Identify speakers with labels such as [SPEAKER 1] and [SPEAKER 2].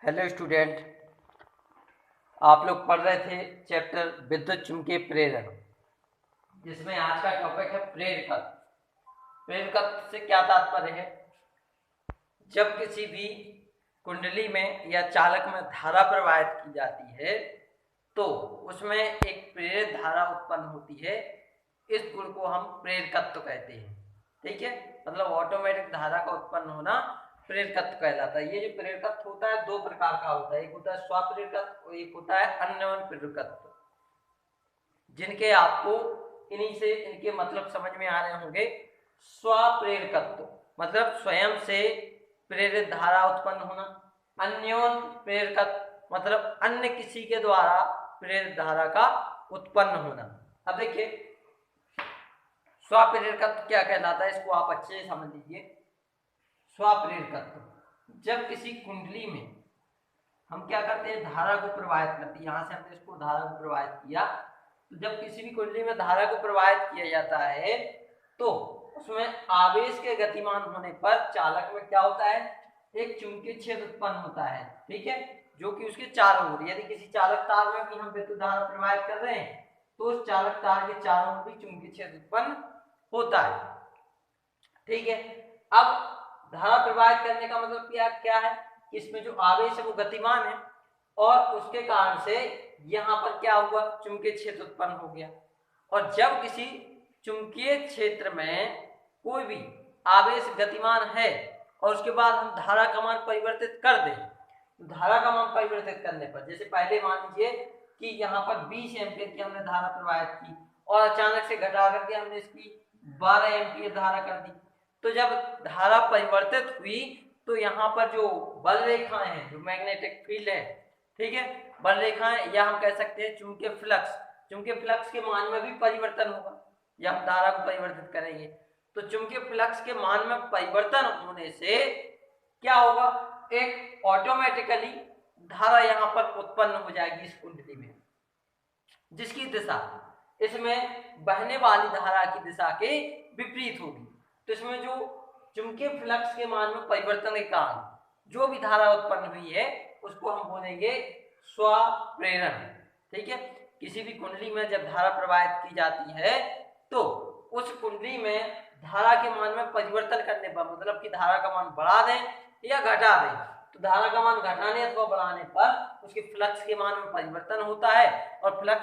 [SPEAKER 1] Hello student, आप लोग पढ़ रहे थे चैप्टर विद्युत चुम्बकीय प्रेरण, जिसमें आज का टॉपिक है प्रेरकत्व। प्रेरकत्व से क्या तात्पर्य है? जब किसी भी कुंडली में या चालक में धारा प्रवाहित की जाती है तो उसमें एक प्रेरित धारा उत्पन्न होती है। इस गुण को हम प्रेरकत्व कहते हैं। ठीक है, मतलब ऑटोमेटिक धारा का उत्पन्न होना प्रेरकत्व कहलाता है। ये जो प्रेरकत्व होता है दो प्रकार का होता है, एक होता है स्वप्रेरकत्व और एक होता है अन्योन्य प्रेरकत्व, जिनके आपको इन्हीं से इनके मतलब समझ में आ रहे होंगे। स्वप्रेरकत्व मतलब स्वयं से प्रेरित धारा उत्पन्न होना, अन्योन्य प्रेरकत्व मतलब अन्य किसी के द्वारा प्रेरित धारा का उत्पन्न होना। अब देखिए स्वप्रेरकत्व क्या कहलाता है, इसको आप अच्छे से समझ लीजिए। स्वप्रेरकत्व जब किसी कुंडली में हम क्या करते हैं, धारा को प्रवाहित करते हैं। यहां से हमने इसको धारा को प्रवाहित किया, तो जब किसी भी कुंडली में धारा को प्रवाहित किया जाता है तो उसमें आवेश के गतिमान होने पर चालक में क्या होता है, एक चुंबकीय क्षेत्र उत्पन्न होता है। ठीक है, जो कि उसके चारों ओर, यदि किसी चालक तार में भी हम विद्युत धारा प्रवाहित कर रहे हैं तो उस चालक तार के चारों ओर भी चुंबकीय क्षेत्र उत्पन्न होता है। ठीक है, अब धारा प्रवाहित करने का मतलब क्या है कि इसमें जो आवेश है वो गतिमान है और उसके कारण से यहाँ पर क्या हुआ, चुंबकीय क्षेत्र उत्पन्न हो गया। और जब किसी चुंबकीय क्षेत्र में कोई भी आवेश गतिमान है और उसके बाद हम धारा का मान परिवर्तित कर दें, धारा का मान परिवर्तित करने पर, जैसे पहले मान लीजिए कि यहाँ पर 20 एम्पीयर की हमने धारा प्रवाहित की और अचानक से घटा करके हमने इसकी 12 एम्पीयर धारा कर दी, तो जब धारा परिवर्तित हुई तो यहाँ पर जो बल रेखाएं हैं, जो मैग्नेटिक फील्ड है, ठीक है, बल रेखाएं, या हम कह सकते हैं चुंबकीय फ्लक्स, चुंबकीय फ्लक्स के मान में भी परिवर्तन होगा या हम धारा को परिवर्तित करेंगे। तो चुंबकीय फ्लक्स के मान में परिवर्तन होने से क्या होगा, एक ऑटोमेटिकली धारा यहाँ पर उत्पन्न हो जाएगी इस कुंडली में, जिसकी दिशा इसमें बहने वाली धारा की दिशा के विपरीत होगी। तो इसमें जो चुंबकीय फ्लक्स के मान में परिवर्तन के कारण जो भी धारा उत्पन्न हुई है उसको हम बोलेंगे स्वप्रेरण। ठीक है, किसी भी कुंडली में जब धारा प्रवाहित की जाती है तो उस कुंडली में धारा के मान में परिवर्तन करने पर, मतलब कि धारा का मान बढ़ा दें या घटा दें, तो धारा का मान घटाने अथवा बढ़ाने पर उसके फ्लक्स के मान में परिवर्तन होता है और फ्लक्स